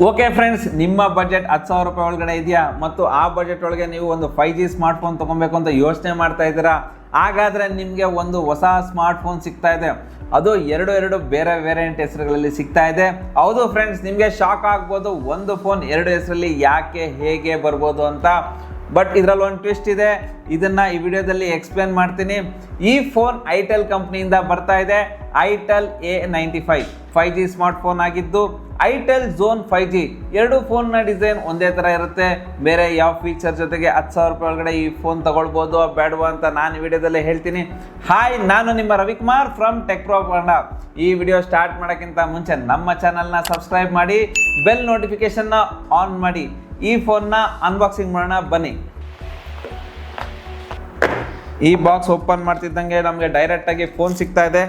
Okay friends, ನಿಮ್ಮ budget 10,000 ರೂಪಾಯಿ ಒಳಗಡೆ ಇದೆಯಾ ಮತ್ತು ಆ ಬಜೆಟ್ ಒಳಗೆ ನೀವು ಒಂದು 5G ಸ್ಮಾರ್ಟ್ಫೋನ್ ತೊಗೊಬೇಕು ಅಂತ ಯೋಚನೆ ಮಾಡ್ತಾ ಇದ್ದೀರಾ? ಹಾಗಾದರೆ ನಿಮಗೆ ಒಂದು ಹೊಸ ಸ್ಮಾರ್ಟ್ಫೋನ್ ಸಿಗ್ತಾ ಇದೆ. ಅದು ಎರಡು ಬೇರೆ ವೇರಿಯಂಟ್ ಹೆಸರುಗಳಲ್ಲಿ ಸಿಗ್ತಾ ಇದೆ. ಹೌದು ಫ್ರೆಂಡ್ಸ್, ನಿಮಗೆ ಶಾಕ್ ಆಗ್ಬೋದು, ಒಂದು ಫೋನ್ ಎರಡು ಹೆಸರಲ್ಲಿ ಯಾಕೆ ಹೇಗೆ ಬರ್ಬೋದು ಅಂತ. ಬಟ್ ಇದರಲ್ಲಿ ಒಂದು ಟ್ವಿಸ್ಟ್ ಇದೆ, ಇದನ್ನು ಈ ವಿಡಿಯೋದಲ್ಲಿ ಎಕ್ಸ್ಪ್ಲೇನ್ ಮಾಡ್ತೀನಿ. ಈ ಫೋನ್ ಐಟೆಲ್ ಕಂಪ್ನಿಯಿಂದ ಬರ್ತಾ ಇದೆ. ಐಟೆಲ್ A95 5G ಸ್ಮಾರ್ಟ್ಫೋನ್ ಆಗಿದ್ದು ಐಟೆಲ್ ಝೋನ್ 5G. ಎರಡು ಫೋನ್ನ ಡಿಸೈನ್ ಒಂದೇ ಥರ ಇರುತ್ತೆ. ಬೇರೆ ಯಾವ ಫೀಚರ್ ಜೊತೆಗೆ 10,000 ರೂಪಾಯಿ ಒಳಗಡೆ ಈ ಫೋನ್ ತಗೊಳ್ಬೋದು ಬೇಡವಾ ಅಂತ ನಾನು ಈ ವಿಡಿಯೋದಲ್ಲಿ ಹೇಳ್ತೀನಿ. ಹಾಯ್, ನಾನು ನಿಮ್ಮ Ravikumar from tech pro Kannada. ಈ ವಿಡಿಯೋ ಸ್ಟಾರ್ಟ್ ಮಾಡೋಕ್ಕಿಂತ ಮುಂಚೆ ನಮ್ಮ ಚಾನಲ್ನ ಸಬ್ಸ್ಕ್ರೈಬ್ ಮಾಡಿ, ಬೆಲ್ ನೋಟಿಫಿಕೇಶನ್ನ ಆನ್ ಮಾಡಿ. ಈ ಫೋನ್ನ ಅನ್ಬಾಕ್ಸಿಂಗ್ ಮಾಡೋಣ ಬನ್ನಿ. ಈ ಬಾಕ್ಸ್ ಓಪನ್ ಮಾಡ್ತಿದ್ದಂಗೆ ನಮಗೆ ಡೈರೆಕ್ಟಾಗಿ ಫೋನ್ ಸಿಗ್ತಾ ಇದೆ.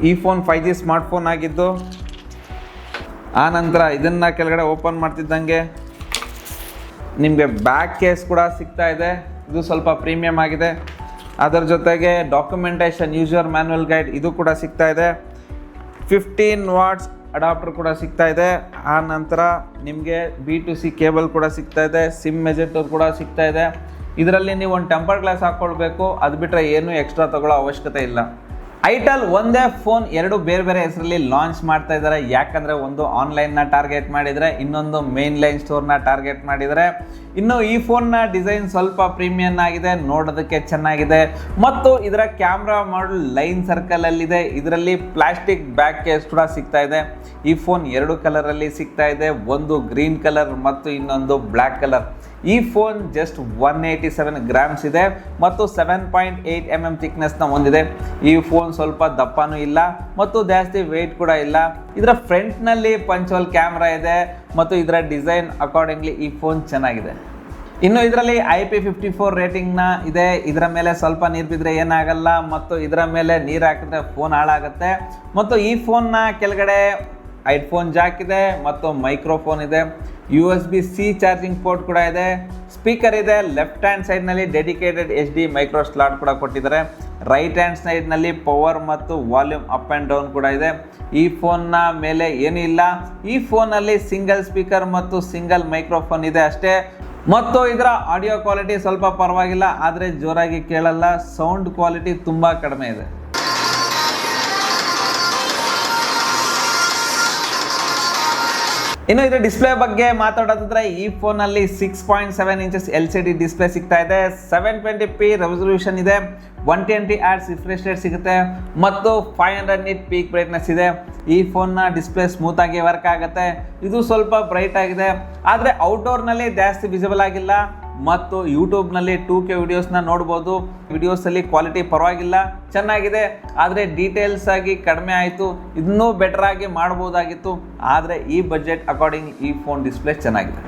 ಈ ಫೋನ್ 5G ಸ್ಮಾರ್ಟ್ಫೋನ್ ಆಗಿದ್ದು, ಆ ನಂತರ ಇದನ್ನು ಕೆಳಗಡೆ ಓಪನ್ ಮಾಡ್ತಿದ್ದಂಗೆ ನಿಮಗೆ ಬ್ಯಾಕ್ ಕೇಸ್ ಕೂಡ ಸಿಗ್ತಾ ಇದೆ. ಇದು ಸ್ವಲ್ಪ ಪ್ರೀಮಿಯಮ್ ಆಗಿದೆ. ಅದರ ಜೊತೆಗೆ ಡಾಕ್ಯುಮೆಂಟೇಷನ್, ಯೂಸರ್ ಮ್ಯಾನ್ಯುವಲ್ ಗೈಡ್ ಇದು ಕೂಡ ಸಿಗ್ತಾ ಇದೆ. 15 ವಾಟ್ಸ್ ಅಡಾಪ್ಟರ್ ಕೂಡ ಸಿಗ್ತಾ ಇದೆ. ಆ ನಂತರ ನಿಮಗೆ B2C ಕೇಬಲ್ ಕೂಡ ಸಿಗ್ತಾ ಇದೆ. ಸಿಮ್ ಮೆಜೆಕ್ಟರ್ ಕೂಡ ಸಿಗ್ತಾ ಇದೆ. ಇದರಲ್ಲಿ ನೀವು ಒಂದು ಟೆಂಪರ್ ಗ್ಲಾಸ್ ಹಾಕ್ಕೊಳ್ಬೇಕು, ಅದು ಬಿಟ್ಟರೆ ಏನೂ ಎಕ್ಸ್ಟ್ರಾ ತಗೊಳ್ಳೋ ಅವಶ್ಯಕತೆ ಇಲ್ಲ. ಐಟೆಲ್ ಒಂದೇ ಫೋನ್ ಎರಡು ಬೇರೆ ಬೇರೆ ಹೆಸರಲ್ಲಿ ಲಾಂಚ್ ಮಾಡ್ತಾ ಇದ್ದಾರೆ. ಯಾಕಂದರೆ ಒಂದು ಆನ್ಲೈನ್ನ ಟಾರ್ಗೆಟ್ ಮಾಡಿದರೆ, ಇನ್ನೊಂದು ಮೇನ್ ಲೈನ್ ಸ್ಟೋರ್ನ ಟಾರ್ಗೆಟ್ ಮಾಡಿದರೆ. ಇನ್ನು ಈ ಫೋನ್ನ ಡಿಸೈನ್ ಸ್ವಲ್ಪ ಪ್ರೀಮಿಯಂ ಆಗಿದೆ, ನೋಡೋದಕ್ಕೆ ಚೆನ್ನಾಗಿದೆ ಮತ್ತು ಇದರ ಕ್ಯಾಮ್ರಾ ಮಾಡಲ್ ಲೈನ್ ಸರ್ಕಲಲ್ಲಿದೆ. ಇದರಲ್ಲಿ ಪ್ಲಾಸ್ಟಿಕ್ ಬ್ಯಾಕ್ ಕೇಸ್ ಕೂಡ ಸಿಗ್ತಾ ಇದೆ. ಈ ಫೋನ್ ಎರಡು ಕಲರಲ್ಲಿ ಸಿಗ್ತಾ ಇದೆ, ಒಂದು ಗ್ರೀನ್ ಕಲರ್ ಮತ್ತು ಇನ್ನೊಂದು ಬ್ಲ್ಯಾಕ್ ಕಲರ್. ಈ ಫೋನ್ ಜಸ್ಟ್ 187 ಗ್ರಾಮ್ಸ್ ಇದೆ ಮತ್ತು 7.8 mm ಥಿಕ್ನೆಸ್ನ ಹೊಂದಿದೆ. ಈ ಫೋನ್ ಸ್ವಲ್ಪ ದಪ್ಪನೂ ಇಲ್ಲ ಮತ್ತು ಜಾಸ್ತಿ ವೆಯ್ಟ್ ಕೂಡ ಇಲ್ಲ. ಇದರ ಫ್ರಂಟ್ನಲ್ಲಿ ಪಂಚೋಲ್ ಕ್ಯಾಮ್ರಾ ಇದೆ ಮತ್ತು ಇದರ ಡಿಸೈನ್ ಅಕಾರ್ಡಿಂಗ್ಲಿ ಈ ಫೋನ್ ಚೆನ್ನಾಗಿದೆ. ಇನ್ನು ಇದರಲ್ಲಿ IP54 ರೇಟಿಂಗ್ನ ಇದೆ. ಇದರ ಮೇಲೆ ಸ್ವಲ್ಪ ನೀರು ಬಿದ್ದರೆ ಏನಾಗಲ್ಲ ಮತ್ತು ಇದರ ಮೇಲೆ ನೀರು ಹಾಕಿದ್ರೆ ಫೋನ್ ಹಾಳಾಗುತ್ತೆ. ಮತ್ತು ಈ ಫೋನ್ನ ಕೆಳಗಡೆ ಹೆಡ್ಫೋನ್ ಜಾಕ್ ಇದೆ ಮತ್ತು ಮೈಕ್ರೋಫೋನ್ ಇದೆ. USB-C ಚಾರ್ಜಿಂಗ್ ಪೋರ್ಟ್ ಕೂಡ ಇದೆ. ಸ್ಪೀಕರ್ ಇದೆ. ಲೆಫ್ಟ್ ಹ್ಯಾಂಡ್ ಸೈಡ್ನಲ್ಲಿ ಡೆಡಿಕೇಟೆಡ್ HD ಮೈಕ್ರೋ ಸ್ಲಾಟ್ ಕೂಡ ಕೊಟ್ಟಿದ್ದಾರೆ. ರೈಟ್ ಹ್ಯಾಂಡ್ ಸೈಡ್ನಲ್ಲಿ ಪವರ್ ಮತ್ತು ವಾಲ್ಯೂಮ್ ಅಪ್ ಆ್ಯಂಡ್ ಡೌನ್ ಕೂಡ ಇದೆ. ಈ ಫೋನ್ನ ಮೇಲೆ ಏನೂ ಇಲ್ಲ. ಈ ಫೋನಲ್ಲಿ ಸಿಂಗಲ್ ಸ್ಪೀಕರ್ ಮತ್ತು ಸಿಂಗಲ್ ಮೈಕ್ರೋಫೋನ್ ಇದೆ ಅಷ್ಟೇ. ಮತ್ತು ಇದರ ಆಡಿಯೋ ಕ್ವಾಲಿಟಿ ಸ್ವಲ್ಪ ಪರವಾಗಿಲ್ಲ, ಆದರೆ ಜೋರಾಗಿ ಕೇಳಲ್ಲ. ಸೌಂಡ್ ಕ್ವಾಲಿಟಿ ತುಂಬ ಕಡಿಮೆ ಇದೆ. ಇನ್ನು ಇದರ ಡಿಸ್ಪ್ಲೇ ಬಗ್ಗೆ ಮಾತಾಡೋದಾದ್ರೆ, ಈ ಫೋನಲ್ಲಿ 6.7 ಇಂಚಸ್ LCD ಡಿಸ್ಪ್ಲೇ ಸಿಗ್ತಾ ಇದೆ. 720p ರೆಸಲ್ಯೂಷನ್ ಇದೆ. 120 Hz ರಿಫ್ರೆಶ್ ರೇಟ್ ಸಿಗುತ್ತೆ ಮತ್ತು 500 nit ಪೀಕ್ ಬ್ರೈಟ್ನೆಸ್ ಇದೆ. ಈ ಫೋನ್ನ ಡಿಸ್ಪ್ಲೇ ಸ್ಮೂತ್ ಆಗಿ ವರ್ಕ್ ಆಗುತ್ತೆ. ಇದು ಸ್ವಲ್ಪ ಬ್ರೈಟ್ ಆಗಿದೆ, ಆದರೆ ಔಟ್ಡೋರ್ನಲ್ಲಿ ಜಾಸ್ತಿ ವಿಸಿಬಲ್ ಆಗಿಲ್ಲ. ಮತ್ತು ಯೂಟ್ಯೂಬ್ನಲ್ಲಿ 2K ವಿಡಿಯೋಸ್ನ ನೋಡ್ಬೋದು. ವಿಡಿಯೋಸಲ್ಲಿ ಕ್ವಾಲಿಟಿ ಪರವಾಗಿಲ್ಲ, ಚೆನ್ನಾಗಿದೆ, ಆದರೆ ಡೀಟೇಲ್ಸ್ ಆಗಿ ಕಡಿಮೆ ಆಯಿತು. ಇನ್ನೂ ಬೆಟರ್ ಆಗಿ ಮಾಡ್ಬೋದಾಗಿತ್ತು, ಆದರೆ ಈ ಬಜೆಟ್ ಅಕಾರ್ಡಿಂಗ್ ಈ ಫೋನ್ ಡಿಸ್ಪ್ಲೇ ಚೆನ್ನಾಗಿದೆ.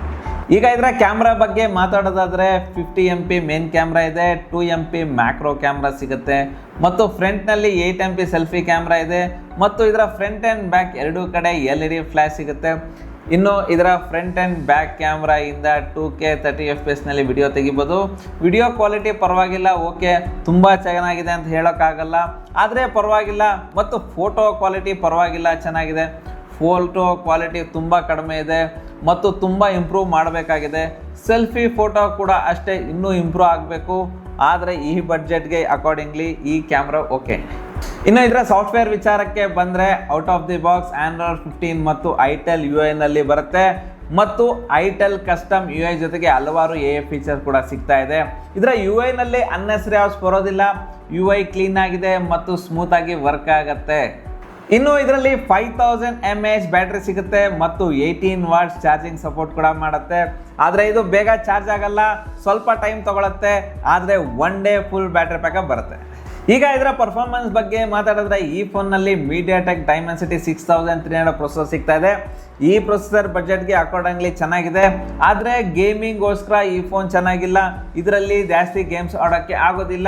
ಈಗ ಇದರ ಕ್ಯಾಮ್ರಾ ಬಗ್ಗೆ ಮಾತಾಡೋದಾದರೆ, 50 MP ಮೇನ್ ಕ್ಯಾಮ್ರಾ ಇದೆ, 2 MP ಮ್ಯಾಕ್ರೋ ಕ್ಯಾಮ್ರಾ ಸಿಗುತ್ತೆ ಮತ್ತು ಫ್ರಂಟ್ನಲ್ಲಿ 8 MP ಸೆಲ್ಫಿ ಕ್ಯಾಮ್ರಾ ಇದೆ ಮತ್ತು ಇದರ ಫ್ರಂಟ್ ಆ್ಯಂಡ್ ಬ್ಯಾಕ್ ಎರಡೂ ಕಡೆ LED ಫ್ಲ್ಯಾಶ್ ಸಿಗುತ್ತೆ. ಇನ್ನು ಇದರ ಫ್ರಂಟ್ ಆ್ಯಂಡ್ ಬ್ಯಾಕ್ ಕ್ಯಾಮ್ರಾ ಇಂದ 2K 30 FPS ನಲ್ಲಿ ವಿಡಿಯೋ ತೆಗಿಬೋದು. ವಿಡಿಯೋ ಕ್ವಾಲಿಟಿ ಪರವಾಗಿಲ್ಲ, ಓಕೆ, ತುಂಬ ಚೆನ್ನಾಗಿದೆ ಅಂತ ಹೇಳೋಕ್ಕಾಗಲ್ಲ, ಆದರೆ ಪರವಾಗಿಲ್ಲ. ಮತ್ತು ಫೋಟೋ ಕ್ವಾಲಿಟಿ ಪರವಾಗಿಲ್ಲ, ಚೆನ್ನಾಗಿದೆ. ಫೋಟೋ ಕ್ವಾಲಿಟಿ ತುಂಬ ಕಡಿಮೆ ಇದೆ ಮತ್ತು ತುಂಬ ಇಂಪ್ರೂವ್ ಮಾಡಬೇಕಾಗಿದೆ. ಸೆಲ್ಫಿ ಫೋಟೋ ಕೂಡ ಅಷ್ಟೇ, ಇನ್ನೂ ಇಂಪ್ರೂವ್ ಆಗಬೇಕು. ಆದರೆ ಈ ಬಡ್ಜೆಟ್ಗೆ ಅಕಾರ್ಡಿಂಗ್ಲಿ ಈ ಕ್ಯಾಮ್ರಾ ಓಕೆ. ಇನ್ನು ಇದರ ಸಾಫ್ಟ್ವೇರ್ ವಿಚಾರಕ್ಕೆ ಬಂದರೆ, out of the box Android 15 ಮತ್ತು ಐಟೆಲ್ UI ನಲ್ಲಿ ಬರುತ್ತೆ ಮತ್ತು ಐಟೆಲ್ ಕಸ್ಟಮ್ UI ಜೊತೆಗೆ ಹಲವಾರು AI ಫೀಚರ್ ಕೂಡ ಸಿಗ್ತಾ ಇದೆ. ಇದರ UI ನಲ್ಲಿ ಅನ್ನೆಸರಿ ಆಪ್ಸ್ ಬರೋದಿಲ್ಲ. UI ಕ್ಲೀನ್ ಆಗಿದೆ ಮತ್ತು ಸ್ಮೂತ್ ಆಗಿ ವರ್ಕ್ ಆಗುತ್ತೆ. ಇನ್ನು ಇದರಲ್ಲಿ 5000 mAh ಬ್ಯಾಟ್ರಿ ಸಿಗುತ್ತೆ ಮತ್ತು 18 ವಾಟ್ಸ್ ಚಾರ್ಜಿಂಗ್ ಸಪೋರ್ಟ್ ಕೂಡ ಮಾಡುತ್ತೆ. ಆದರೆ ಇದು ಬೇಗ ಚಾರ್ಜ್ ಆಗಲ್ಲ, ಸ್ವಲ್ಪ ಟೈಮ್ ತಗೊಳುತ್ತೆ, ಆದರೆ 1 ಡೇ ಫುಲ್ ಬ್ಯಾಟ್ರಿ ಬ್ಯಾಕಪ್ ಬರುತ್ತೆ. ಈಗ ಇದರ ಪರ್ಫಾರ್ಮೆನ್ಸ್ ಬಗ್ಗೆ ಮಾತಾಡಿದ್ರೆ, ಈ ಫೋನ್ನಲ್ಲಿ MediaTek Dimensity 6300 ಪ್ರೊಸೆಸರ್ ಸಿಗ್ತಾ ಇದೆ. ಈ ಪ್ರೊಸೆಸರ್ ಬಜೆಟ್ಗೆ ಅಕಾರ್ಡಿಂಗ್ಲಿ ಚೆನ್ನಾಗಿದೆ, ಆದರೆ ಗೇಮಿಂಗ್ಗೋಸ್ಕರ ಈ ಫೋನ್ ಚೆನ್ನಾಗಿಲ್ಲ. ಇದರಲ್ಲಿ ಜಾಸ್ತಿ ಗೇಮ್ಸ್ ಆಡೋಕ್ಕೆ ಆಗೋದಿಲ್ಲ,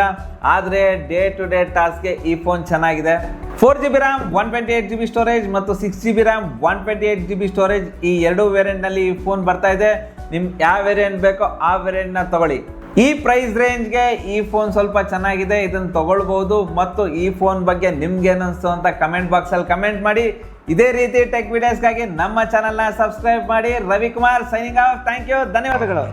ಆದರೆ ಡೇ ಟು ಡೇ ಟಾಸ್ಕ್ಗೆ ಈ ಫೋನ್ ಚೆನ್ನಾಗಿದೆ. 4GB RAM 128GB ಸ್ಟೋರೇಜ್ ಮತ್ತು 6GB RAM 128GB ಸ್ಟೋರೇಜ್, ಈ ಎರಡು ವೇರಿಯಂಟ್ನಲ್ಲಿ ಈ ಫೋನ್ ಬರ್ತಾ ಇದೆ. ನಿಮ್ಗೆ ಯಾವ ವೇರಿಯಂಟ್ ಬೇಕೋ ಆ ವೇರಿಯಂಟ್ನ ತಗೊಳ್ಳಿ. ಈ ಪ್ರೈಸ್ ರೇಂಜ್ಗೆ ಈ ಫೋನ್ ಸ್ವಲ್ಪ ಚೆನ್ನಾಗಿದೆ, ಇದನ್ನು ತಗೊಳ್ಬಹುದು. ಮತ್ತು ಈ ಫೋನ್ ಬಗ್ಗೆ ನಿಮ್ಗೆ ಏನು ಅನಿಸ್ತು ಅಂತ ಕಮೆಂಟ್ ಬಾಕ್ಸಲ್ಲಿ ಕಮೆಂಟ್ ಮಾಡಿ. ಇದೇ ರೀತಿ ಟೆಕ್ ವಿಡಿಯೋಸ್ಗಾಗಿ ನಮ್ಮ ಚಾನಲ್ನ ಸಬ್ಸ್ಕ್ರೈಬ್ ಮಾಡಿ. Ravikumar signing off. Thank you, ಧನ್ಯವಾದಗಳು.